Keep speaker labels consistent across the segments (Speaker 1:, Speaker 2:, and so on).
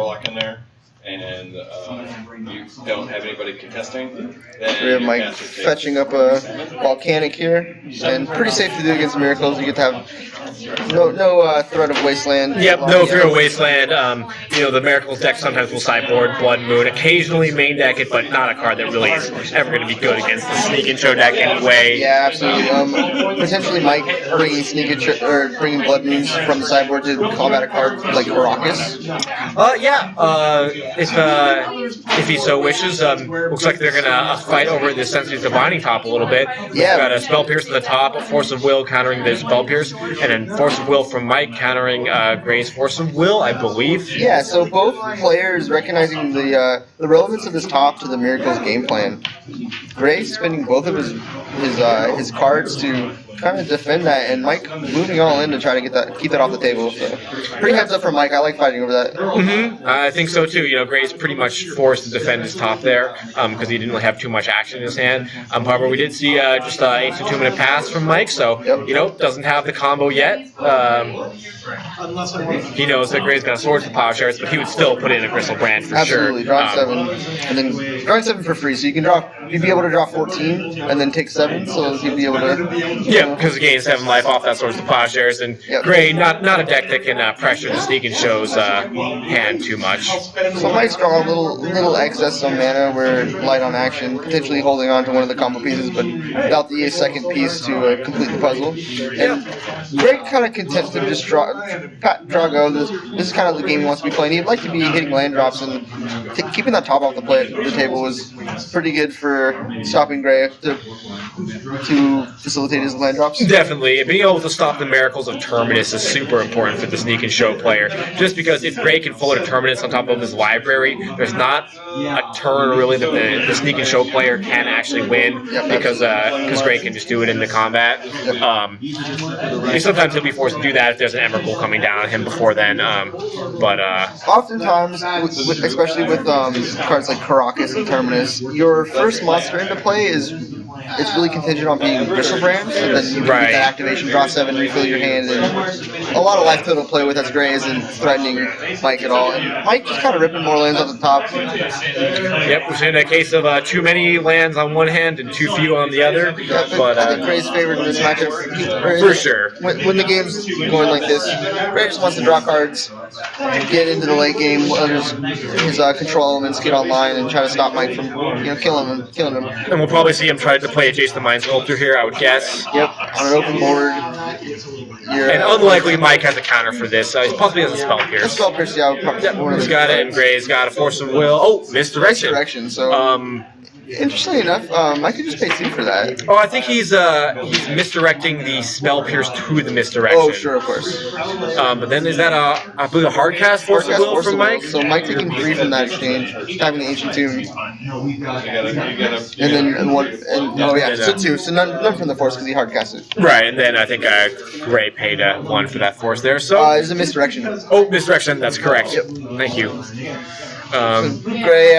Speaker 1: Warlock in there, and you don't have anybody contesting, then
Speaker 2: We have Mike fetching up a volcanic here, and pretty safe to do against miracles. You get to have no threat of wasteland.
Speaker 3: Yep, no threat of wasteland. The miracles deck sometimes will sideboard Blood Moon, occasionally main deck it, but not a card that really is ever going to be good against the Sneak and Show deck anyway.
Speaker 2: Yeah, absolutely. Potentially Mike bringing bringing Blood Moons from the sideboard to combat a card like Caracas.
Speaker 3: If he so wishes. Looks like they're gonna fight over the Sensitive Divining top a little bit.
Speaker 2: Yeah.
Speaker 3: We've got a Spell Pierce at the top, a Force of Will countering the Spell Pierce, and then Force of Will from Mike countering Gray's Force of Will, I believe.
Speaker 2: Yeah, so both players recognizing the relevance of this top to the Miracles game plan. Gray spending both of his cards to kind of defend that, and Mike moving all in to try to keep that off the table. So pretty heads up for Mike. I like fighting over that.
Speaker 3: I think so too. Gray's pretty much forced to defend his top there because he didn't really have too much action in his hand. However, we did see just an 8 to 2 minute pass from Mike, so doesn't have the combo yet. He knows that Gray's got a sword for Plowshares, but he would still put in a Crystal Brand for
Speaker 2: Absolutely.
Speaker 3: sure.
Speaker 2: Drawing 7, and then drawing 7 for free. So you'd be able to draw 14 and then take 7. So you'd be able to.
Speaker 3: Yeah, because it gains 7 life off that Swords to Plowshares, and Gray not a deck that can pressure the Sneak and Show's hand too much.
Speaker 2: So Mike's draw a little excess of mana. We're light on action, potentially holding on to one of the combo pieces, but without the second piece to complete the puzzle. And Gray kind of content to just draw go. This is kind of the game he wants to be playing. He'd like to be hitting land drops, and keeping that top off the table was pretty good for stopping Gray to facilitate his land drops.
Speaker 3: Definitely. Being able to stop the Miracles of Terminus is super important for the Sneak and Show player, just because if Gray can float a Terminus on top of his library, there's not a turn really that the Sneak and Show player can actually win, because Gray can just do it in the combat. Sometimes he'll be forced to do that if there's an Emrakul coming down on him before then.
Speaker 2: Oftentimes, especially with cards like Caracas and Terminus, your first monster into play it's really contingent on being Crystal Brand, so then you can get that activation, draw 7, refill your hand, and a lot of life total to play with as Gray isn't threatening Mike at all. And Mike just kind of ripping more lands off the top.
Speaker 3: Yep, which in a case of too many lands on one hand and too few on the other.
Speaker 2: Yeah, but I think Gray's favored in this matchup.
Speaker 3: For sure.
Speaker 2: When the game's going like this, Gray just wants to draw cards, get into the late game, let his control elements get online, and try to stop Mike from killing him.
Speaker 3: And we'll probably see him try to play a Jason the Mind Sculptor here, I would guess.
Speaker 2: Yep, on an open board.
Speaker 3: And unlikely Mike has a counter for this. He possibly has a Spell Pierce.
Speaker 2: A Spell Pierce, yeah.
Speaker 3: He's got it, and Gray's got a Force of Will. Oh, Misdirection.
Speaker 2: So, interestingly enough, I could just pay 2 for that.
Speaker 3: Oh, I think he's misdirecting the Spell Pierce to the Misdirection.
Speaker 2: Oh, sure, of course.
Speaker 3: But then is that I believe a Hardcast Force of Will from Mike?
Speaker 2: So Mike taking 3 from that exchange, having the Ancient Tomb. So 2. So none from the Force because he hardcast it.
Speaker 3: Right, and then I think Gray paid 1 for that Force there. So
Speaker 2: it's a Misdirection.
Speaker 3: Oh, Misdirection. That's correct.
Speaker 2: Yep.
Speaker 3: Thank you.
Speaker 2: Gray,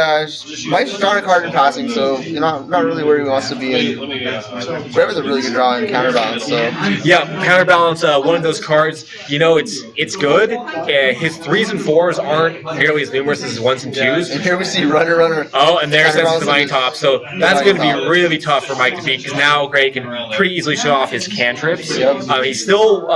Speaker 2: Mike's drawing a card in passing, so you're not really where he wants to be. And Gray was a really good draw in Counterbalance. So
Speaker 3: yeah, Counterbalance, one of those cards. It's good. His 3s and 4s aren't nearly as numerous as his 1s and 2s.
Speaker 2: And here we see Runner.
Speaker 3: Oh, and there's the Divine Top. So that's going to be really tough for Mike to beat, because now Gray can pretty easily show off his cantrips.
Speaker 2: Yep.
Speaker 3: Mike still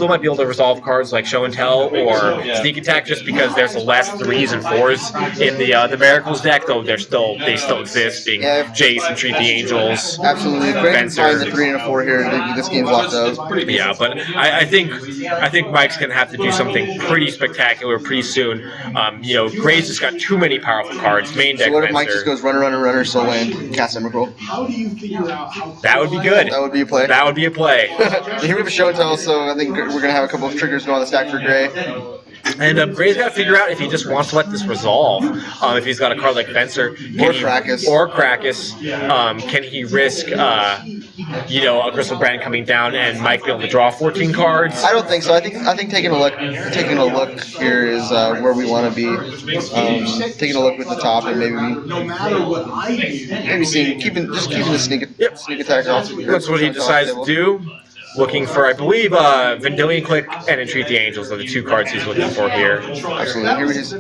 Speaker 3: might be able to resolve cards like Show and Tell or Sneak Attack, just because there's less 3s and 4s in the Miracles deck, though they still exist, being Jace and Treat the Angels.
Speaker 2: Absolutely. Gray can find the 3 and a 4 here. This game's locked up.
Speaker 3: Yeah, but I think Mike's gonna have to do something pretty spectacular pretty soon. Gray's just got too many powerful cards. Main deck.
Speaker 2: So what if Mike just goes Runner, Soul Land, cast Emrakul?
Speaker 3: That would be good.
Speaker 2: That would be a play. Here we have a Show and Tell, so I think we're gonna have a couple of triggers go on the stack for Gray.
Speaker 3: And Gray's got to figure out if he just wants to let this resolve. If he's got a card like Fencer or Krakus, can he risk a Crystal Brand coming down and Mike be able to draw 14 cards?
Speaker 2: I don't think so. I think taking a look here is where we want to be. Taking a look with the top and maybe keeping the sneak attack off.
Speaker 3: That's what he decides to do. looking for, I believe, Vendilion Click and Entreat the Angels are the two cards he's looking for here.
Speaker 2: Absolutely. Here it is.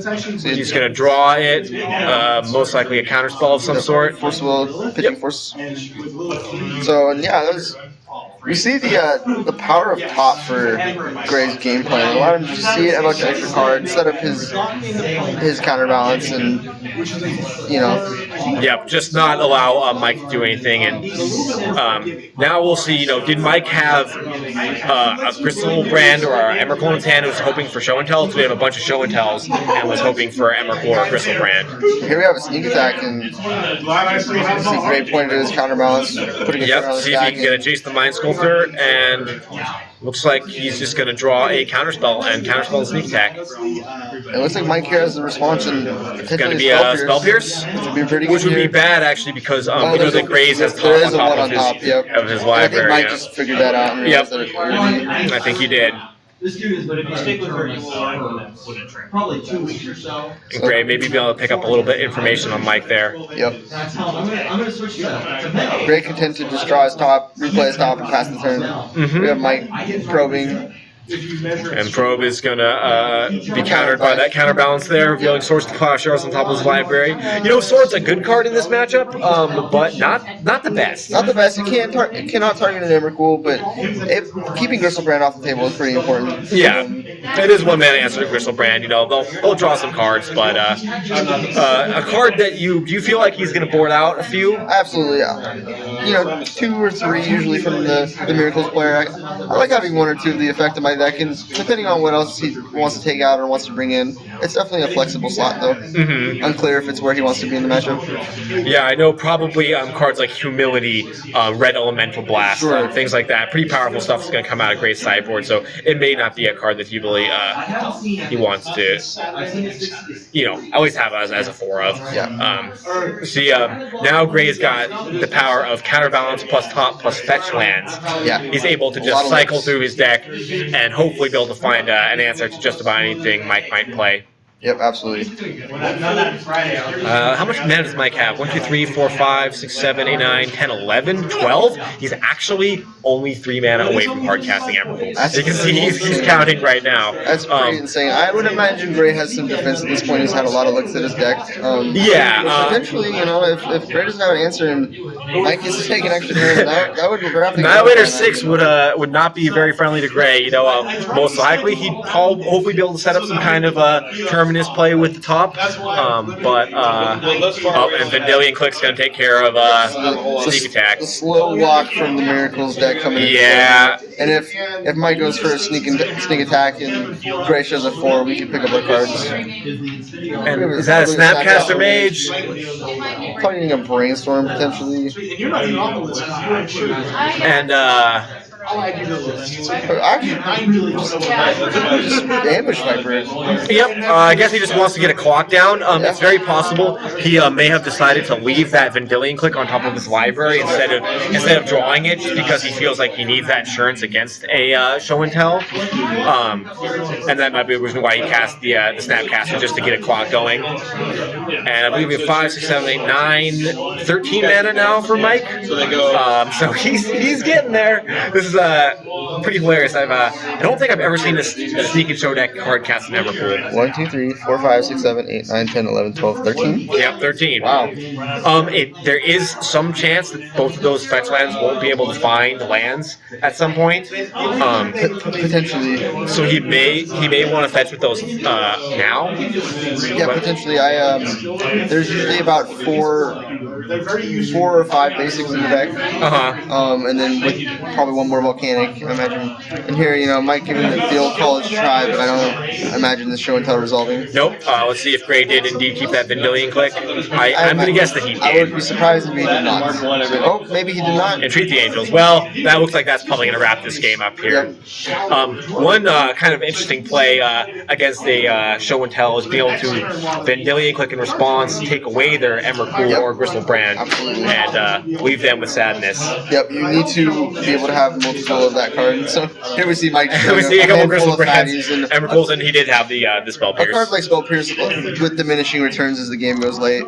Speaker 3: He's going to draw it, most likely a counterspell of some sort.
Speaker 2: Force will, pitching force. So, yeah, we see the power of top for Gray's game plan. A lot of him just see it, a bunch of extra cards, set up his counterbalance, and
Speaker 3: Yep, just not allow Mike to do anything. And now we'll see. Did Mike have a Crystal Brand or a Emrakul in his hand who was hoping for Show and Tell? So we have a bunch of Show and Tells and was hoping for Emrakul or Crystal Brand.
Speaker 2: Here we have a sneak attack, and see Gray pointed at his counterbalance, putting a on the
Speaker 3: see if he can get a Jace the Mind Sculptor, and looks like he's just going to draw a counterspell and counterspell and sneak attack.
Speaker 2: It looks like Mike here has the response, and
Speaker 3: it's going to be a Spell Pierce,
Speaker 2: which
Speaker 3: would be bad actually because that Grays has top on top of his library.
Speaker 2: I think Mike just figured that out. And
Speaker 3: yep,
Speaker 2: that it would be.
Speaker 3: I think he did.
Speaker 4: This dude is, but if you stick with her, you will learn probably 2 weeks or so.
Speaker 3: And Gray maybe be able to pick up a little bit of information on Mike there.
Speaker 2: Yep.
Speaker 4: I'm gonna switch to
Speaker 2: Gray content to just draw his top, replay his top, and pass the turn. We have Mike probing.
Speaker 3: And Probe is going to be countered by that counterbalance there, revealing Swords to Plowshares on top of his library. Sword's a good card in this matchup, but not the best.
Speaker 2: Not the best. It cannot target an Emrakul, but keeping Gristle Brand off the table is pretty important.
Speaker 3: Yeah, it is one mana answer to Gristle Brand. They'll draw some cards, but a card that do you feel like he's going to board out a few?
Speaker 2: Absolutely, yeah. 2 or 3 usually from the Miracles player. I like having 1 or 2 of the effect of my deck, and depending on what else he wants to take out or wants to bring in, it's definitely a flexible slot, though.
Speaker 3: Mm-hmm.
Speaker 2: Unclear if it's where he wants to be in the matchup.
Speaker 3: Yeah, I know probably cards like Humility, Red Elemental Blast, things like that. Pretty powerful stuff is going to come out of Gray's sideboard, so it may not be a card that he really he wants to, at least have as a 4 of.
Speaker 2: Yeah.
Speaker 3: Now Gray's got the power of counterbalance plus top plus fetch lands.
Speaker 2: Yeah.
Speaker 3: He's able to just cycle through his deck and hopefully be able to find an answer to just about anything Mike might play.
Speaker 2: Yep, absolutely.
Speaker 3: How much mana does Mike have? 1, 2, 3, 4, 5, 6, 7, 8, 9, 10, 11, 12? He's actually only 3 mana away from hard casting Emrakul. You can see he's counting right now.
Speaker 2: That's pretty insane. I would imagine Gray has some defense at this point. He's had a lot of looks at his deck. Potentially, if Gray doesn't have an answer and Mike gets to take an extra turn, that would be graphic.
Speaker 3: Annihilator 6 would not be very friendly to Gray. Most likely he'd hopefully be able to set up some kind of terminus play with the top, and Vendilion Click's going to take care of sneak attack.
Speaker 2: The slow walk from the Miracles deck coming in.
Speaker 3: Yeah.
Speaker 2: And if Mike goes for a sneak attack and Gray shows a 4, we can pick up our cards.
Speaker 3: And is that a Snapcaster Mage?
Speaker 2: Probably needing a Brainstorm potentially.
Speaker 3: And
Speaker 2: just Ambush Viper.
Speaker 3: Yep, I guess he just wants to get a clock down. It's very possible he may have decided to leave that Vendilion Click on top of his library instead of drawing it, just because he feels like he needs that insurance against a Show and Tell. And that might be the reason why he cast the Snapcaster, just to get a clock going. And I believe we have 5, 6, 7, 8, 9, 13 mana now for Mike.
Speaker 1: So they go.
Speaker 3: So he's getting there. This is pretty hilarious. I don't think I've ever seen a Sneak and Show deck hard cast in Everpool.
Speaker 2: 1, 2, 3, 4, 5, 6, 7, 8, 9, 10, 11, 12, 13?
Speaker 3: Yep, 13.
Speaker 2: Wow.
Speaker 3: There is some chance that both of those fetch lands won't be able to find lands at some point.
Speaker 2: Potentially.
Speaker 3: So he may want to fetch with those now.
Speaker 2: Yeah, potentially. There's usually about 4 or 5 basics in the deck. And then with probably 1 more volcanic, I imagine. And here, Mike giving the old college try, but I don't imagine this Show and Tell resolving.
Speaker 3: Nope. Let's see if Gray did indeed keep that Vendilion Click. I'm going to guess that he did.
Speaker 2: I would be surprised if he did not. Oh, maybe he did not.
Speaker 3: Entreat the Angels. Well, that looks like that's probably going to wrap this game up here.
Speaker 2: Yep.
Speaker 3: One kind of interesting play against a Show and Tell is being able to Vendilion Click in response, take away their Emrakul or Gristle brand
Speaker 2: Absolutely.
Speaker 3: and leave them with sadness.
Speaker 2: Yep, you need to be able to have multiple of that card. So here we see Mike.
Speaker 3: We see a couple
Speaker 2: handful
Speaker 3: Crystal
Speaker 2: of
Speaker 3: brands.
Speaker 2: fatties and
Speaker 3: Emeralds, and he did have the Spell
Speaker 2: a
Speaker 3: Pierce.
Speaker 2: card like Spell Pierce with diminishing returns as the game goes late.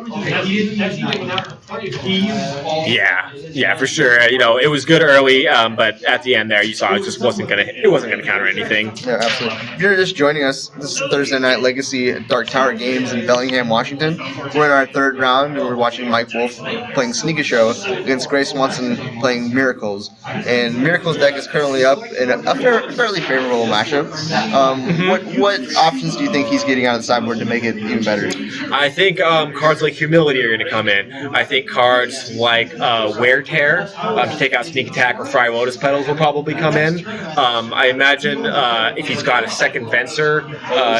Speaker 3: Yeah, for sure. It was good early, but at the end there, you saw it just wasn't gonna counter anything.
Speaker 2: Yeah, absolutely. If you're just joining us, this is Thursday Night Legacy at Dark Tower Games in Bellingham, Washington. We're in our third round, and we're watching Mike Wolff playing Sneak a Show against Swanson playing Miracles. And Miracles deck is currently up in a fairly favorable matchup. What options do you think he's getting out of the sideboard to make it even better?
Speaker 3: I think cards like Humility are going to come in. I think cards like Wear Tear to take out Sneak Attack or Fry Lotus Petals will probably come in. I imagine if he's got a second Fencer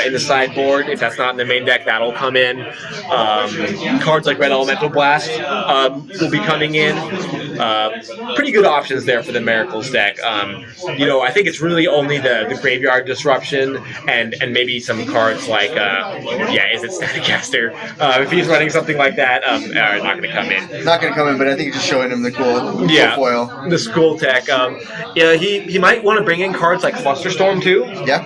Speaker 3: in the sideboard, if that's not in the main deck, that'll come in. Cards like Red Elemental Blast will be coming in. Pretty good options there for the Miracles deck. I think it's really only the Graveyard Disruption and maybe some cards like is it Staticaster? If he's running something like that, are not going to come in.
Speaker 2: Not going to come in, but I think just showing him the cool foil.
Speaker 3: The school tech. He might want to bring in cards like Flusterstorm too.
Speaker 2: Yeah.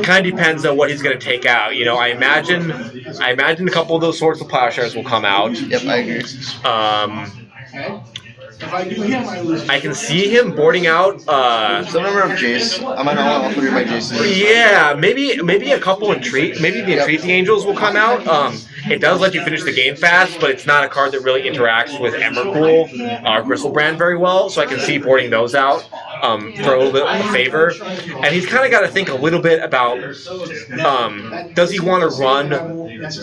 Speaker 3: Kind of depends on what he's going to take out. I imagine a couple of those Swords of Plowshares will come out.
Speaker 2: Yep, I agree.
Speaker 3: I can see him boarding out
Speaker 2: some number of Jace. I might not want to put my Jace.
Speaker 3: Yeah, maybe a couple Entreat. Maybe the Entreat Angels will come out. It does let you finish the game fast, but it's not a card that really interacts with Emrakul or Gristlebrand very well, so I can see boarding those out for a little bit of a favor. And he's kind of got to think a little bit about, does he want to run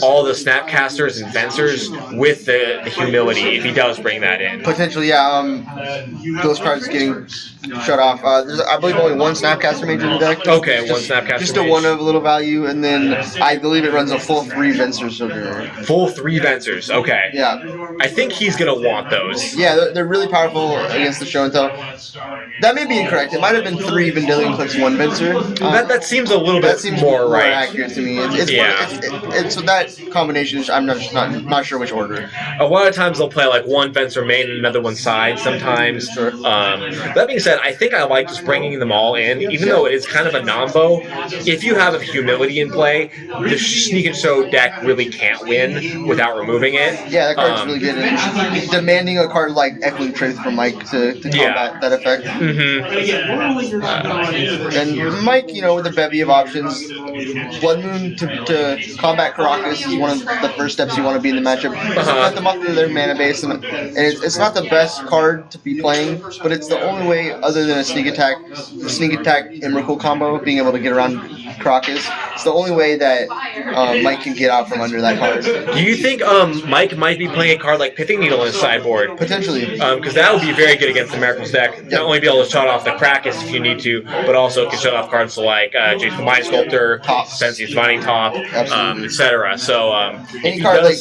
Speaker 3: all the Snapcasters and Fencers with the Humility, if he does bring that in?
Speaker 2: Potentially, yeah. Those cards getting shut off. There's, I believe, only one Snapcaster Mage in the deck.
Speaker 3: Okay, one Snapcaster
Speaker 2: Just
Speaker 3: Mage.
Speaker 2: a one of little value, and then I believe it runs a full 3 Vencers.
Speaker 3: Full 3 Vencers, okay.
Speaker 2: Yeah.
Speaker 3: I think he's going to want those.
Speaker 2: Yeah, they're really powerful against the show and tell. That may be incorrect. It might have been 3 Vendilion clicks, 1 Vencer.
Speaker 3: That seems a little bit more right.
Speaker 2: Accurate to me. It's that combination. I'm not sure which order.
Speaker 3: A lot of times they'll play like one Vencer main and another one side sometimes.
Speaker 2: Sure.
Speaker 3: That being said, I think I like just bringing them all in, even though it is kind of a nombo. If you have a Humility in play, the Sneak and Show deck really can't win without removing it.
Speaker 2: Yeah, that card's really good. And demanding a card like Echoing Truth from Mike to combat that effect. And Mike, with a bevy of options, Blood Moon to combat Caracas is one of the first steps you want to be in the matchup. Let them up into their mana base, and it's not the best card to be playing, but it's the only way, other than a sneak attack Emrakul combo, being able to get around Caracas. It's the only way that Mike can get out from under that card.
Speaker 3: Do you think Mike might be playing a card like Pithing Needle in his sideboard?
Speaker 2: Potentially.
Speaker 3: Because that would be very good against the Miracles deck. Not only be able to shut off the Krakus if you need to, but also can shut off cards like Jason the Mind Sculptor, Sensi's Divining Top, etc. So
Speaker 2: any card like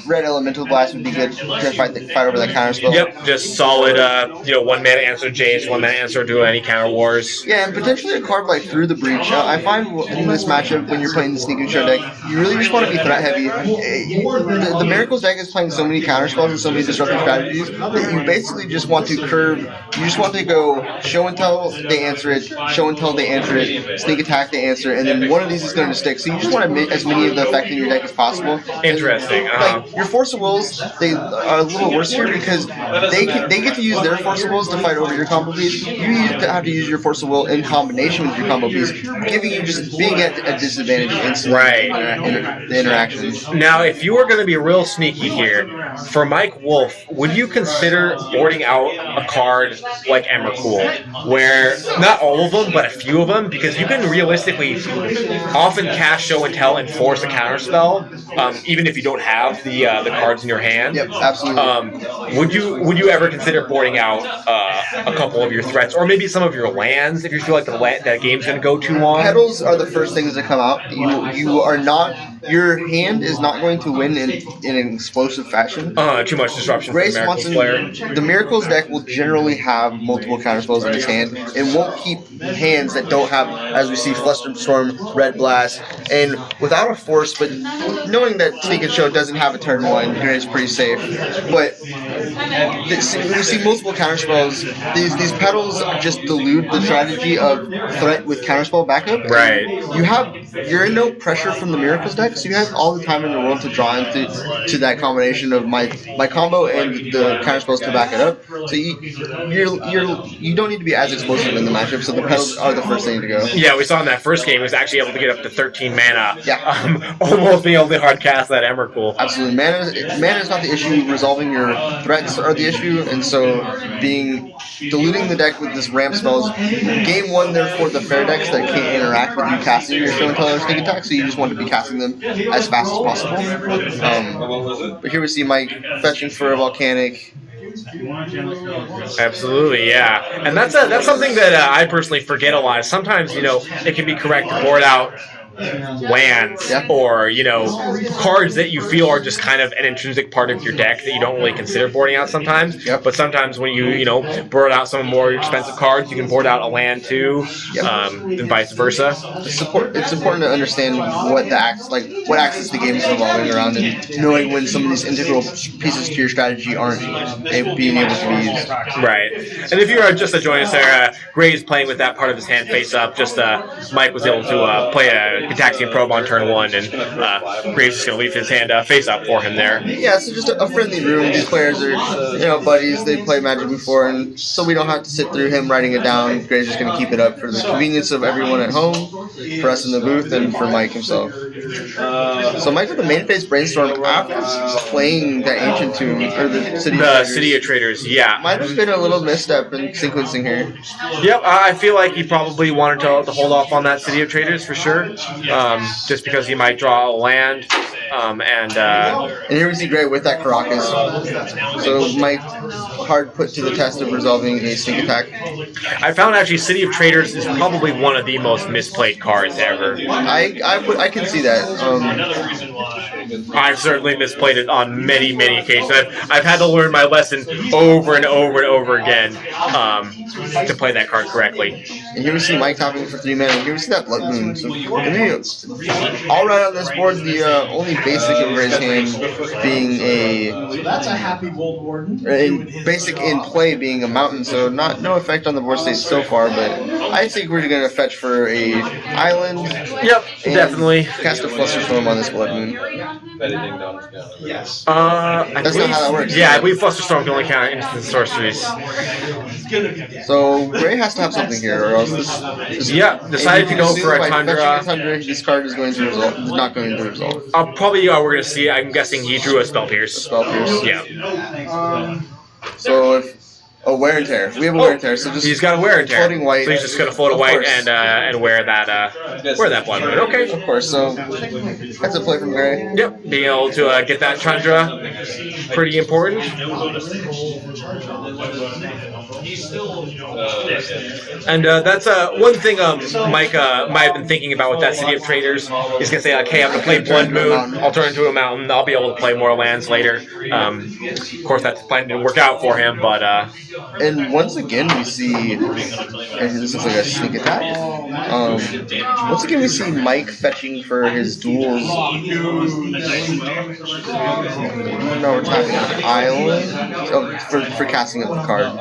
Speaker 2: Red Elemental Blast would be good to fight over that counter spell.
Speaker 3: Yep, just solid 1 mana answer Jace, 1 mana answer to any counter wars.
Speaker 2: Yeah, and potentially a card like Through the Breach. I find in this matchup, when you're playing the Sneak and Show deck, you really just want to be threat heavy. The Miracles deck is playing so many counter spells and so many disruptive strategies that you basically just want to curve. You just want to go Show and Tell, they answer it, Show and Tell, they answer it, Sneak Attack, they answer it, and then one of these is going to stick. So you just want to as many of the effect in your deck as possible.
Speaker 3: Interesting.
Speaker 2: Like your Force of Wills, they are a little worse here because they get to use their Force of Wills to fight over your combo piece. You have to use your Force of Will in combination with your combo piece, giving you just being at a disadvantage instantly.
Speaker 3: Right.
Speaker 2: The interactions.
Speaker 3: Now, if you were going to be real sneaky here, for Mike Wolff, would you consider boarding out a card like Emrakul, where not all of them, but a few of them, because you can realistically often cast Show and Tell and force a counterspell, even if you don't have the cards in your hand.
Speaker 2: Yep, absolutely.
Speaker 3: Would you ever consider boarding out a couple of your threats, or maybe some of your lands, if you feel like that game's going to go too long?
Speaker 2: Petals are the first things that come out. You are not. Your hand is not going to win in an explosive fashion.
Speaker 3: Too much disruption for the Miracles player.
Speaker 2: The Miracles deck will generally have multiple counterspells in its hand. It won't keep hands that don't have, as we see, Flusterstorm, Red Blast, and without a force, but knowing that Sneak and Show doesn't have a turn 1, Gray's pretty safe. But when you see multiple counterspells, these pedals just dilute the strategy of threat with counterspell backup.
Speaker 3: Right.
Speaker 2: You're in no pressure from the Miracles deck, so you have all the time in the world to draw into that combination of my combo and the counterspells to back it up. So you don't need to be as explosive in the matchup. So the pedals are the first thing to go.
Speaker 3: Yeah, we saw in that first game he was actually able to get up to 13 mana.
Speaker 2: Yeah.
Speaker 3: Almost being able to hard cast that Emrakul.
Speaker 2: Absolutely, mana is not the issue. Resolving your threats are the issue, and so diluting the deck with this ramp spells. Game 1, therefore, the fair decks that can't interact with you casting your show and tell sneak attack, so you just want to be casting them as fast as possible. But here we see Mike fetching for a volcanic.
Speaker 3: Absolutely, yeah, and that's something that I personally forget a lot. Sometimes, it can be correct to board out lands or cards that you feel are just kind of an intrinsic part of your deck that you don't really consider boarding out sometimes. But sometimes when you board out some more expensive cards, you can board out a land too, and vice versa.
Speaker 2: It's important to understand what axis the game is revolving around, and knowing when some of these integral pieces to your strategy aren't being able to be used.
Speaker 3: Right. And if you are just to join us there, Gray's playing with that part of his hand face up. Just Mike was able to play a Gitaxian Probe on turn 1, and Graves is going to leave his hand face up for him there.
Speaker 2: Yeah, so just a friendly room. These players are, buddies. They played Magic before, and so we don't have to sit through him writing it down. Graves is going to keep it up for the convenience of everyone at home, for us in the booth, and for Mike himself. So Mike with the main phase Brainstorm after playing that Ancient Tomb, or the City
Speaker 3: of Traders, yeah.
Speaker 2: Might have been a little misstep in sequencing here.
Speaker 3: Yep, I feel like he probably wanted to hold off on that City of Traders for sure. Just because he might draw a land, and
Speaker 2: here we see Gray with that Caracas. So Mike hard put to the test of resolving a sneak attack.
Speaker 3: I found actually City of Traders is probably one of the most misplayed cards ever.
Speaker 2: I can see that.
Speaker 3: I've certainly misplayed it on many occasions. I've had to learn my lesson over and over and over again to play that card correctly.
Speaker 2: And here we see Mike topping for 3 mana. Here we see that Blood Moon. So all right on this board, the only basic in Gray's hand being
Speaker 4: that's a happy Bold Warden.
Speaker 2: Basic in play being a mountain, so no effect on the board state so far, but I think we're going to fetch for a island.
Speaker 3: Yep, definitely.
Speaker 2: Cast a Flusterstorm on this Blood Moon.
Speaker 4: Yes.
Speaker 2: That's not how that works.
Speaker 3: Yeah, I believe Flusterstorm can only count instant sorceries.
Speaker 2: So Gray has to have something here, or else this
Speaker 3: decided to go for a Tundra.
Speaker 2: This card is going to resolve. Is not going to resolve.
Speaker 3: Probably we're going to see. I'm guessing he drew a Spell Pierce.
Speaker 2: Yeah. So if wear and tear, we have a wear and tear. So just
Speaker 3: he's got a wear and tear.
Speaker 2: Floating white.
Speaker 3: So he's just going to float a white and wear that Blood Moon. Okay.
Speaker 2: Of course. So that's a play from Gray.
Speaker 3: Yep. Being able to get that Tundra, pretty important. And that's one thing Mike might have been thinking about with that City of Traders. He's going to say, like, hey, I'm going to play Blood Moon, I'll turn into a mountain, I'll be able to play more lands later. Of course, that plan didn't work out for him, but...
Speaker 2: And once again, we see... And this is like a sneak attack. Once again, we see Mike fetching for his duels. No, we're tapping an island for casting up the card.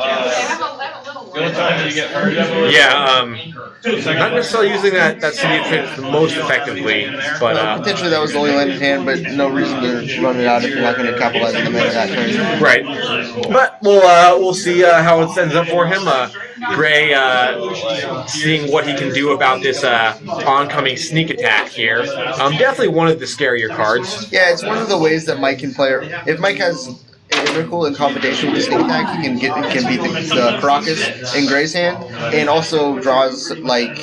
Speaker 2: Not necessarily using that City of Traders the most effectively, but potentially that was the only land in hand, but no reason to run it out if you're not going to capitalize on the mana that turn.
Speaker 3: Right, but we'll see how it ends up for him. Gray seeing what he can do about this oncoming sneak attack here. Definitely one of the scarier cards.
Speaker 2: Yeah, it's one of the ways that Mike can play. If Mike has Emrakul in combination with the sneak attack, he can beat the Caracas in Gray's hand, and also draws like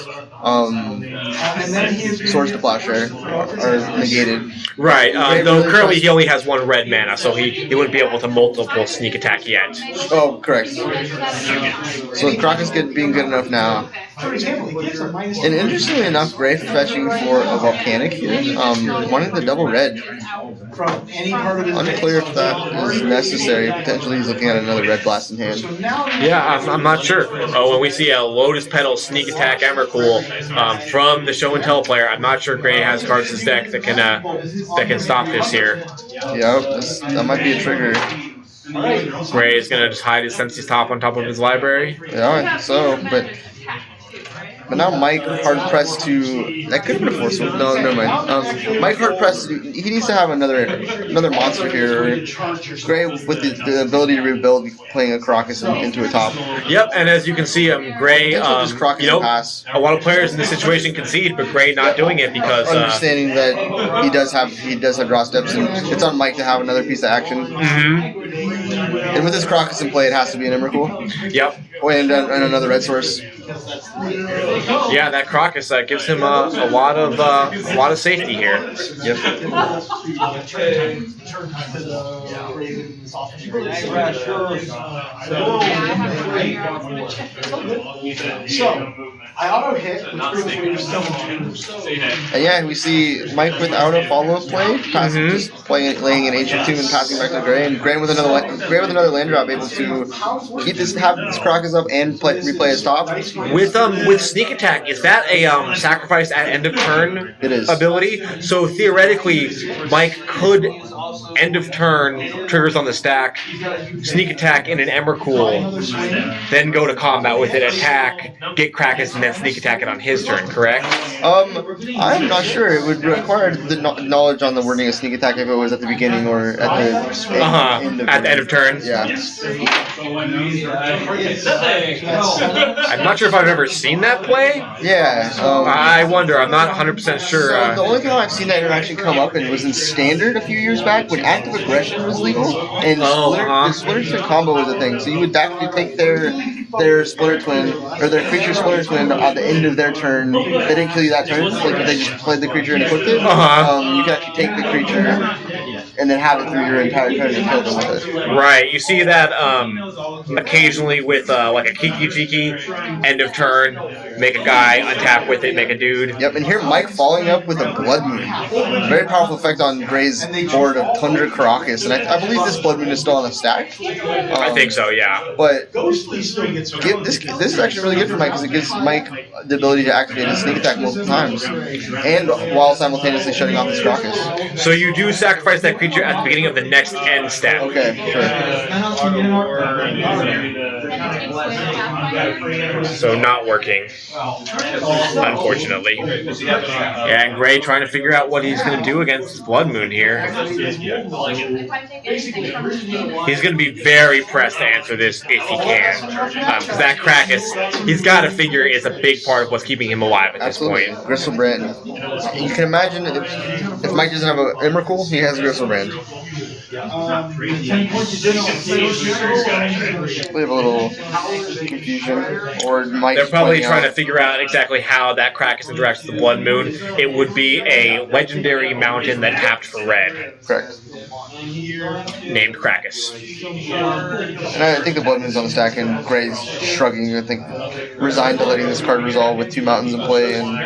Speaker 2: Swords to Plowshare are negated.
Speaker 3: Right, though currently he only has 1 red mana, so he wouldn't be able to multiple sneak attack yet.
Speaker 2: Oh, correct. So Caracas being good enough now. And interestingly enough, Gray fetching for a volcanic here, wanting the double red. Unclear if that is necessary. Potentially he's looking at another red blast in hand.
Speaker 3: Yeah, I'm not sure. Oh, when we see a Lotus Petal Sneak Attack Emrakul from the Show and Tell player, I'm not sure Gray has cards in his deck that can stop this here.
Speaker 2: Yeah, that might be a trigger.
Speaker 3: Gray is going to just hide his Sensi's Top on top of his library.
Speaker 2: Yeah, so, but now Mike hard pressed to. That could have been a force. No, never mind. Mike hard pressed. He needs to have another monster here. Gray with the ability to rebuild, playing a Crocus into a top.
Speaker 3: Yep, and as you can see, Gray.
Speaker 2: Just Crocus and pass.
Speaker 3: A lot of players in this situation concede, but Gray not doing it because
Speaker 2: understanding that he does have draw steps, and it's on Mike to have another piece of action. And with this Crocus in play, it has to be an Emrakul.
Speaker 3: Yep.
Speaker 2: And another red source.
Speaker 3: Yeah, that Crocus gives him a lot of safety here.
Speaker 2: Yep.
Speaker 5: I auto hit,
Speaker 2: and yeah, we see Mike without a follow-up play, just laying an Ancient Tomb and passing back to Gray, and Gray with another land drop, able to have this Crocus up and replay his top.
Speaker 3: With Sneak Attack, is that a sacrifice at end of turn ability? So theoretically, Mike could end of turn triggers on the stack, Sneak Attack in an Emrakul, then go to combat with it, attack, get Crocus, and then Sneak Attack it on his turn, correct?
Speaker 2: I'm not sure. It would require the knowledge on the wording of Sneak Attack if it was at the beginning or at the
Speaker 3: end of turn.
Speaker 2: Yeah.
Speaker 3: I'm not sure if I've ever seen that play.
Speaker 2: Yeah.
Speaker 3: I wonder. I'm not 100% sure.
Speaker 2: So the only time I've seen that interaction come up and was in Standard a few years back when Active Aggression was legal and the Splinter Twin combo was a thing. So you would actually take their Splinter Twin or their creature Splinter Twin at the end of their turn. They didn't kill you that turn. Like if they just played the creature and equipped it. You can actually take the creature and then have it through your entire turn and kill them with it.
Speaker 3: Right. You see that occasionally with like a Kiki Jiki, end of turn, make a guy, untap with it, make a dude.
Speaker 2: Yep, and here Mike following up with a Blood Moon. Very powerful effect on Gray's board of Tundra Caracas, and I believe this Blood Moon is still on the stack.
Speaker 3: I think so, yeah.
Speaker 2: But this is actually really good for Mike because it gives Mike the ability to activate his Sneak Attack multiple times, and while simultaneously shutting off his Caracas.
Speaker 3: So you do sacrifice that creature at the beginning of the next end step.
Speaker 2: Okay, sure.
Speaker 3: So not working, unfortunately. Yeah, and Gray trying to figure out what he's going to do against this Blood Moon here. He's going to be very pressed to answer this if he can. Because that Crocus, he's got to figure is a big part of what's keeping him alive at this point.
Speaker 2: Gristlebrand. You can imagine if Mike doesn't have an Emrakul, he has Gristlebrand. We have a little confusion, or Mike.
Speaker 3: They're probably trying to figure out exactly how that Crocus interacts with the Blood Moon. It would be a legendary mountain that tapped for red.
Speaker 2: Correct.
Speaker 3: Named Crocus.
Speaker 2: And I think the Blood Moon's on the stack, and Gray's shrugging. I think resigned to letting this card resolve with two mountains in play, and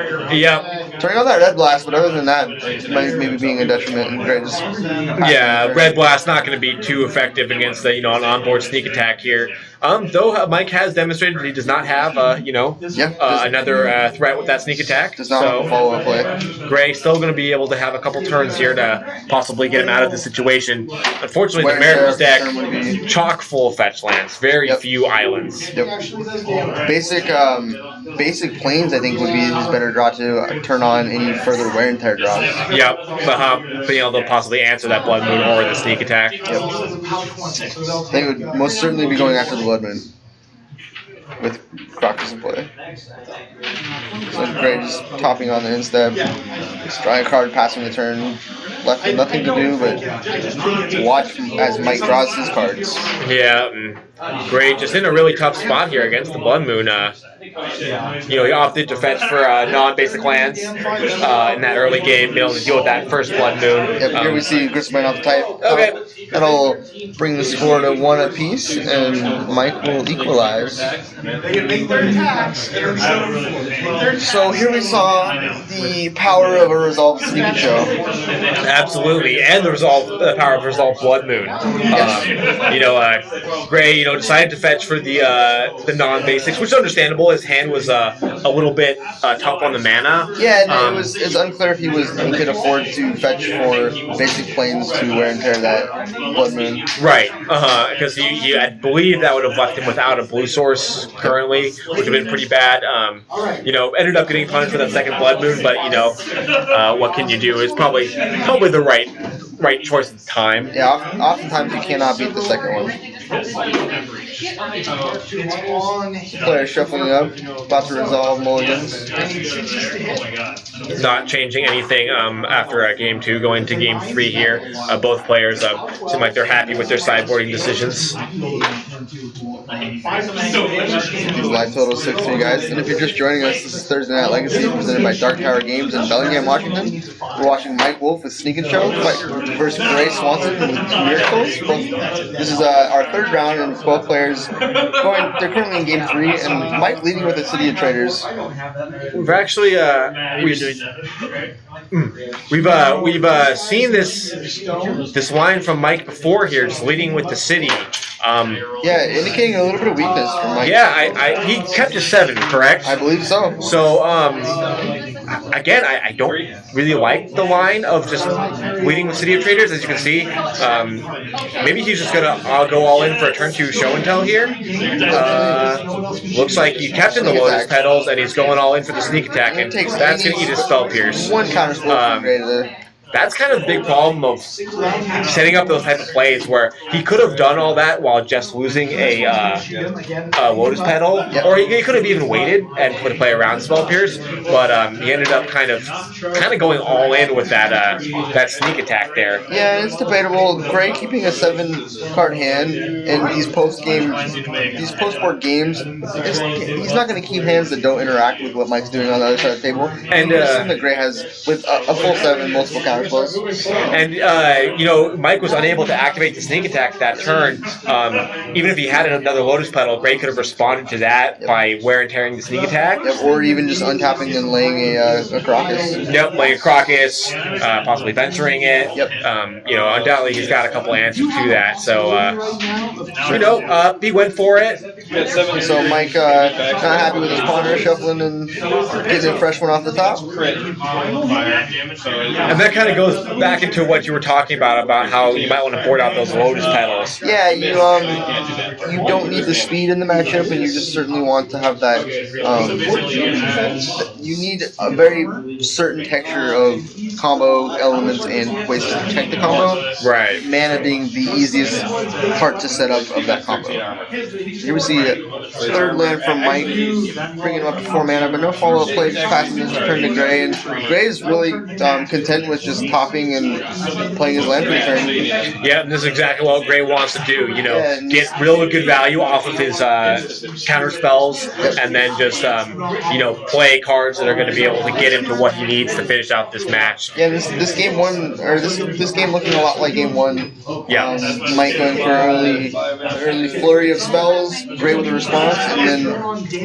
Speaker 2: turning on that Red Blast. But other than that, maybe being a detriment, and Gray just
Speaker 3: Red Blast not going to be too effective against the an onboard Sneak Attack here. Though Mike has demonstrated that he does not have another threat with that Sneak Attack.
Speaker 2: Does not have a follow-up play.
Speaker 3: Gray still going to be able to have a couple turns here to possibly get him out of the situation. Unfortunately, the Miracles deck chock full of fetch lands, very few islands.
Speaker 2: Basic planes, I think, would be his better draw to turn on any further wear and tear draws.
Speaker 3: Yep, being able to possibly answer that Blood Moon or the Sneak Attack.
Speaker 2: They would most certainly be going after the Blood Moon with Crocus in play. So Gray just topping on the instep, just drawing a card, passing the turn. Left with nothing to do but watch as Mike draws his cards.
Speaker 3: Yeah, Gray just in a really tough spot here against the Blood Moon. He opted to fetch for non-basic lands in that early game, being able to deal with that first Blood Moon.
Speaker 2: Yep, here we see Gristlebrand off the type.
Speaker 3: Okay.
Speaker 2: That'll bring the score to 1 apiece, and Mike will equalize. So here we saw the power of a resolved sneak and show.
Speaker 3: Absolutely, and the power of Resolve Blood Moon. Gray, decided to fetch for the non-basics, which is understandable. His hand was a little bit tough on the mana.
Speaker 2: Yeah, and it's unclear if he could afford to fetch for basic planes to wear and tear that Blood Moon.
Speaker 3: Right, because I believe that would have left him without a blue source currently, which would have been pretty bad. Ended up getting punished for that second Blood Moon, but what can you do? It's probably the right choice at the time.
Speaker 2: Yeah, oftentimes you cannot beat the second one. Player shuffling up, about to resolve mulligans.
Speaker 3: Not changing anything after game 2, going to game 3 here. Both players seem like they're happy with their sideboarding decisions.
Speaker 2: Live total 6-3, guys. And if you're just joining us, this is Thursday Night Legacy, presented by Dark Tower Games in Bellingham, Washington. We're watching Mike Wolff with Sneak and Show fight versus Swanson with Miracles. This is our third round, and both players they're currently in game 3, and Mike leading with the City of Traders.
Speaker 3: We've actually we've seen this line from Mike before here, just leading with the City.
Speaker 2: Indicating a little bit of weakness from Mike.
Speaker 3: Yeah, he kept his 7, correct?
Speaker 2: I believe so.
Speaker 3: So, again, I don't really like the line of just leading with City of Traders, as you can see. Maybe he's just going to go all in for a turn 2 show and tell here. Looks like he kept in the Lotus Petals, and he's going all in for the sneak attack, and that's going to eat his Spell Pierce.
Speaker 2: One counter spell there.
Speaker 3: That's kind of the big problem of setting up those type of plays where he could have done all that while just losing a Lotus Petal, or he could have even waited and put a play around Spell Pierce, but he ended up kind of going all in with that sneak attack there.
Speaker 2: Yeah, it's debatable. Gray keeping a 7-card hand in these post-board games, he's not going to keep hands that don't interact with what Mike's doing on the other side of the table. And assume that Gray has, with a full 7, multiple counters.
Speaker 3: And Mike was unable to activate the sneak attack that turn. Even if he had another Lotus Petal, Gray could have responded to that by wear and tearing the sneak attack.
Speaker 2: Or even just untapping and laying a Crocus.
Speaker 3: Laying a Crocus, possibly venturing it. Undoubtedly he's got a couple answers to that. So, he went for it.
Speaker 2: So Mike not happy with his ponder, shuffling and getting a fresh one off the top.
Speaker 3: And that kind of goes back into what you were talking about how you might want to board out those Lotus Petals.
Speaker 2: Yeah, you don't need the speed in the matchup, and you just certainly want to have that. You need a very certain texture of combo elements and ways to protect the combo.
Speaker 3: Right.
Speaker 2: Mana being the easiest part to set up of that combo. Here we see a third land from Mike, bringing him up to 4 mana, but no follow-up play, just passing his turn to Gray, and Gray is really content with just topping and playing his land for the turn.
Speaker 3: Yeah, this is exactly what Gray wants to do. Get real good value off of his counter spells, and then just play cards that are going to be able to get him to what he needs to finish out this match.
Speaker 2: Yeah, this game this game looking a lot like game 1.
Speaker 3: Yeah,
Speaker 2: Mike going for early flurry of spells, Gray with a response, and then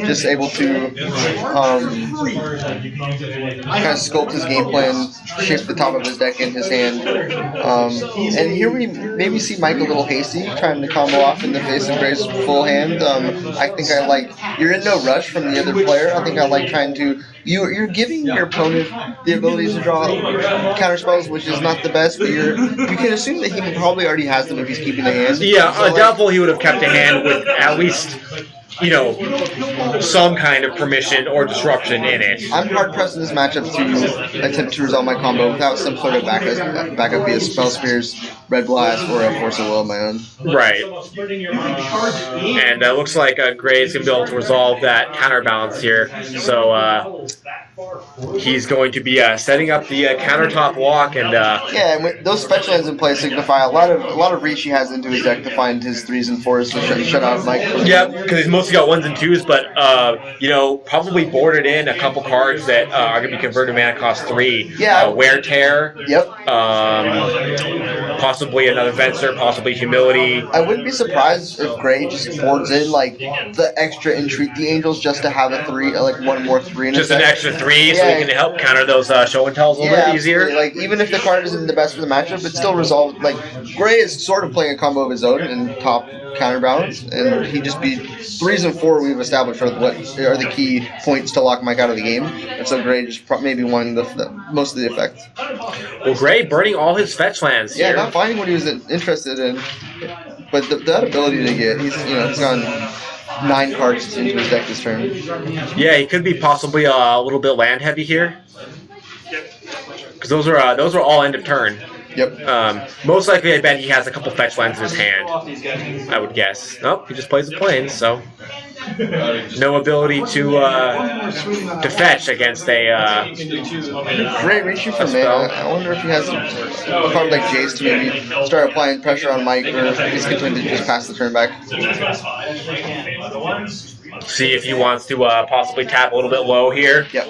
Speaker 2: just able to kind of sculpt his game plan, shift the top of his deck in his hand. And here we maybe see Mike a little hasty, trying to combo off in the face of Gray's full hand. I think you're in no rush from the other player. I think I like trying to. You're giving your opponent the ability to draw counter spells, which is not the best, but you can assume that he probably already has them if he's keeping the hand.
Speaker 3: Yeah, doubtful he would have kept a hand with at least some kind of permission or disruption in it.
Speaker 2: I'm hard pressed in this matchup to attempt to resolve my combo without some sort of backup via Spell Spears, Red Blast, or a Force of Will of my own.
Speaker 3: Right. And it looks like Gray's going to be able to resolve that counterbalance here. So he's going to be setting up the countertop walk, and
Speaker 2: and with those fetch lands in play signify a lot of reach he has into his deck to find his 3s and 4s to shut out Mike.
Speaker 3: Yeah, because he's mostly got 1s and 2s, but probably boarded in a couple cards that are going to be converted to mana cost 3.
Speaker 2: Yeah.
Speaker 3: Wear Tear.
Speaker 2: Yep.
Speaker 3: possibly another Venser, possibly Humility.
Speaker 2: I wouldn't be surprised if Gray just boards in like the extra Entreat the Angels just to have a 3, like one more 3 in
Speaker 3: Just
Speaker 2: his
Speaker 3: an
Speaker 2: deck.
Speaker 3: extra 3 so
Speaker 2: Yeah.
Speaker 3: he can help counter those show and tells a little bit easier.
Speaker 2: Absolutely. Like even if the card isn't the best for the matchup, it's still resolved. Like Gray is sort of playing a combo of his own in top counterbalance, and he just be 3s and 4 we've established are what are the key points to lock Mike out of the game, and so Gray just maybe wanting the most of the effect.
Speaker 3: Well, Gray burning all his fetch lands
Speaker 2: Yeah,
Speaker 3: here.
Speaker 2: not finding what he was interested in, but that ability to get he's gone 9 cards into his deck this turn.
Speaker 3: Yeah, he could be possibly a little bit land heavy here. Because those are all end of turn.
Speaker 2: Yep.
Speaker 3: Most likely, I bet he has a couple fetch lands in his hand. I would guess. Nope, he just plays the plains, so no ability to fetch against a
Speaker 2: Great reaching for mana.
Speaker 3: spell.
Speaker 2: I wonder if he has a card like Jace to maybe start applying pressure on Mike, or if he's content to just pass the turn back.
Speaker 3: See if he wants to possibly tap a little bit low here.
Speaker 2: Yep.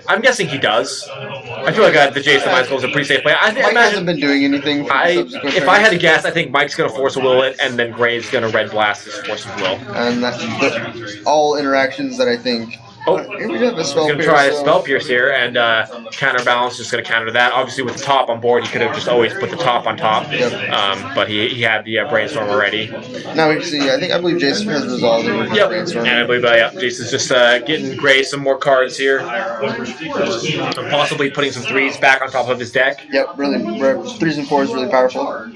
Speaker 3: I'm guessing he does. I feel like the Jason Mind Skull is a pretty safe play. I
Speaker 2: Mike hasn't
Speaker 3: imagine
Speaker 2: been doing anything. For the subsequent
Speaker 3: if I had to
Speaker 2: turns.
Speaker 3: guess, I think Mike's going to force a will it, and then Gray's going to red blast his force of will.
Speaker 2: And that's all interactions that I think.
Speaker 3: Oh,
Speaker 2: Here we have a spell.
Speaker 3: he's going to try a Spell Pierce here, and Counterbalance just going to counter that. Obviously, with the top on board, he could have just always put the top on top,
Speaker 2: Yep.
Speaker 3: but he had the Brainstorm already.
Speaker 2: Now we can see. I believe Jason has resolved it with his
Speaker 3: Yep,
Speaker 2: brainstorm.
Speaker 3: and I believe Jason's just getting Gray some more cards here, and possibly putting some 3s back on top of his deck.
Speaker 2: Yep, really, 3s and 4s really powerful.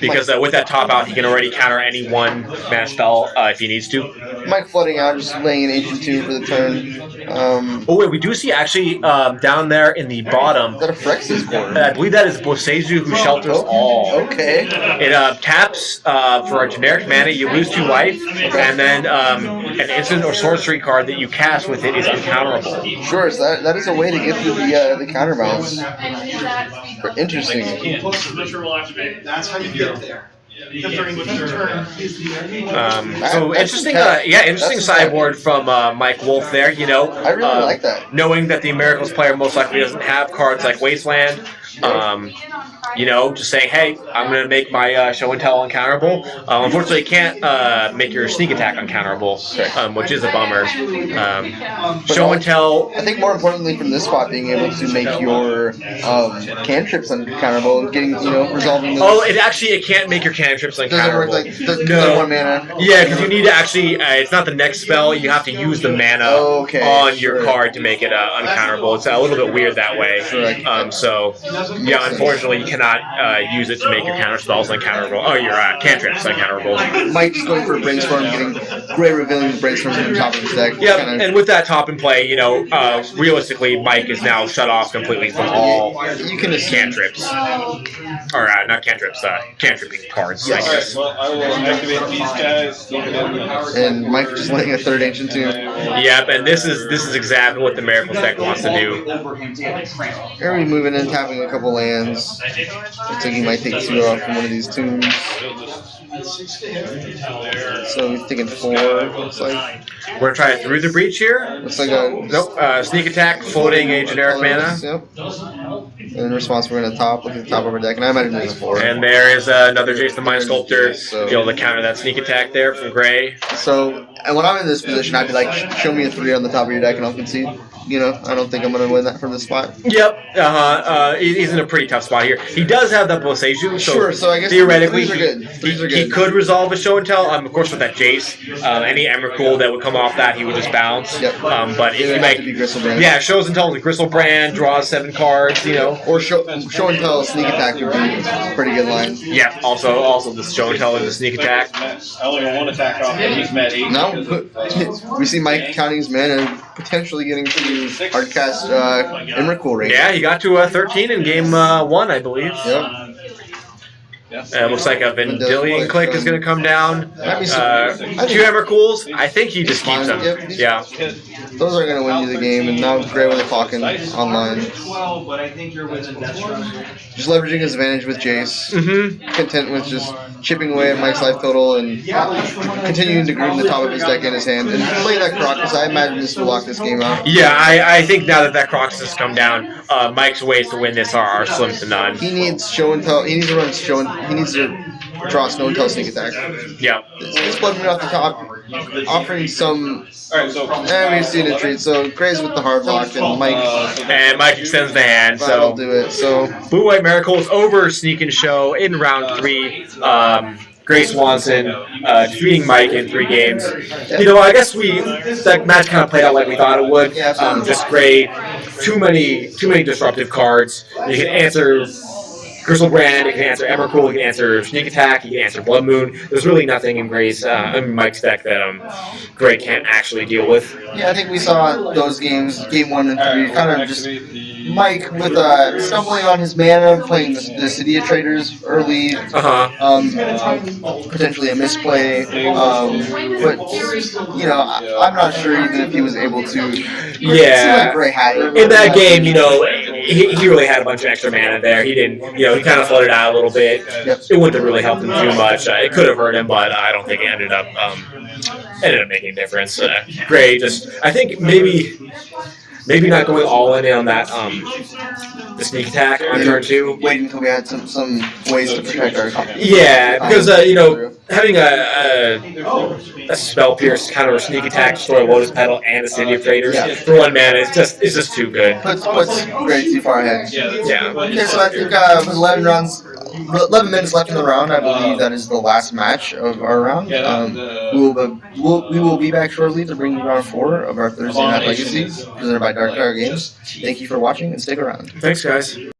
Speaker 3: Because with that top out, he can already counter any one mana spell if he needs to.
Speaker 2: Mike flooding out, just laying an Ancient Tomb for the turn.
Speaker 3: Oh wait, we do see actually down there in the bottom.
Speaker 2: Is that a Phyrexi's board?
Speaker 3: I believe that is Boseiju who shelters all.
Speaker 2: Okay.
Speaker 3: It taps for a generic mana, you lose 2 life, and then an instant or sorcery card that you cast with it is uncounterable.
Speaker 2: Sure, so that is a way to get through the counterbalance. Interesting.
Speaker 4: That's how you get there.
Speaker 3: So interesting, interesting sideboard from Mike Wolff there. You know,
Speaker 2: I really like that.
Speaker 3: Knowing that the Miracles player most likely doesn't have cards like Wasteland. You know, just saying, hey, I'm going to make my show and tell uncounterable. Unfortunately, you can't make your sneak attack uncounterable, which is a bummer. Show and tell.
Speaker 2: I think more importantly from this spot, being able to make your cantrips uncounterable and getting, resolving those.
Speaker 3: Oh, it can't make your cantrips uncounterable.
Speaker 2: Doesn't work like the 1 mana.
Speaker 3: Yeah, because you need to actually, it's not the next spell, you have to use the mana on your card to make it uncounterable. It's a little bit weird that way. So, yeah, unfortunately, you cannot use it to make your counter spells uncounterable. Oh, your cantrips uncounterable.
Speaker 2: Mike's going for a brainstorm, getting Gray revealing the brainstorm on the top of his deck.
Speaker 3: Yep, and with that top in play, realistically, Mike is now shut off completely from all cantrips. Or, not cantrips, cantripping cards, I guess.
Speaker 1: Well, I will activate these guys.
Speaker 2: And Mike just letting a 3rd Ancient Tomb.
Speaker 3: Yep, and this is exactly what the Miracles deck wants to do.
Speaker 2: Here we moving in, tapping a couple lands. Looks like he might take 2 off from one of these tombs. So he's taking 4, looks like.
Speaker 3: We're going to try it through the breach here.
Speaker 2: Looks like a...
Speaker 3: Nope, sneak attack, floating a generic mana.
Speaker 2: Yep. In response, we're going to look at the top of our deck, and I imagine there's a 4.
Speaker 3: And there is another Jason the Mind Sculptor, be able to counter that sneak attack there from Gray.
Speaker 2: So, and when I'm in this position, I'd be like, show me a 3 on the top of your deck and I'll concede. I don't think I'm going to win that from this spot.
Speaker 3: Yep, he's in a pretty tough spot here. He does have that Boseiju, so,
Speaker 2: sure, so I guess
Speaker 3: theoretically,
Speaker 2: 3s are good. 3s are good.
Speaker 3: He could resolve a show and tell. Of course, with that Jace, any Emrakul that would come off that, he would just bounce.
Speaker 2: Yep.
Speaker 3: But if you make, shows and tells, the Gristlebrand, draws 7 cards,
Speaker 2: Or show and tell sneak attack would be a pretty good line.
Speaker 3: Yeah, also the show and tell is a sneak attack.
Speaker 1: I only got 1 attack off, and he's met 8.
Speaker 2: Now, we see Mike counting his mana, potentially getting to hardcast Emrakul rate.
Speaker 3: Yeah, he got to 13 in game 1, I believe.
Speaker 2: Yep.
Speaker 3: Looks like a Vendilion click is going to come down.
Speaker 2: That'd be
Speaker 3: Two Emrakuls, I think he just keeps them. Yeah.
Speaker 2: Those are going to win you the game, and now Gray with a clocking online.
Speaker 4: 12, but I think you're within that strike.
Speaker 2: Just leveraging his advantage with Jace. Content with just chipping away at Mike's life total and continuing to groom the top of his deck in his hand. And play that Crocus, I imagine this will lock this game out.
Speaker 3: Yeah, I think now that Crocus has come down, Mike's ways to win this are slim to none.
Speaker 2: He needs show and tell. He needs to run show and he needs to draw snow and tell sneak attack.
Speaker 3: Yeah.
Speaker 2: This Blood Moon off the top, offering some.
Speaker 1: Alright, so.
Speaker 2: And we've seen a treat. So Gray's with the hard block, and
Speaker 3: Mike extends the hand.
Speaker 2: That'll
Speaker 3: So
Speaker 2: do it. So
Speaker 3: Blue White Miracles over Sneak and Show in round 3. Gray Swanson defeating Mike in 3 games. You know, I guess that match kind of played out like we thought it would. Just Gray, too many disruptive cards. You can answer Crystal Brand, you can answer Emrakul, you can answer Sneak Attack, you can answer Blood Moon. There's really nothing in Mike's deck that Gray can't actually deal with.
Speaker 2: yeah, I think we saw those games, game 1 and 3, kind of just Mike with stumbling on his mana, playing the City of Traders early, potentially a misplay, but you know, I'm not sure even if he was able to. It seemed like Gray had it.
Speaker 3: In that game, you know, he really had a bunch of extra mana there. He didn't, you know, he kind of floated out a little bit. It wouldn't have really helped him too much. It could have hurt him, but I don't think it ended up making a difference. Gray just, I think maybe not going all in on that the sneak attack on turn 2.
Speaker 2: Wait until we had some ways to protect our.
Speaker 3: Yeah, because you know, having a spell pierce kind of a sneak attack, destroy a Lotus Petal and a City of Traders for 1 mana is just too good.
Speaker 2: Puts Gray too far ahead.
Speaker 3: Yeah.
Speaker 2: Okay, so I think with 11 minutes left in the round, I believe that is the last match of our round. We will be back shortly to bring you round 4 of our Thursday Night Legacy, presented by Dark Games. Thank you for watching and stick around.
Speaker 3: Thanks, guys.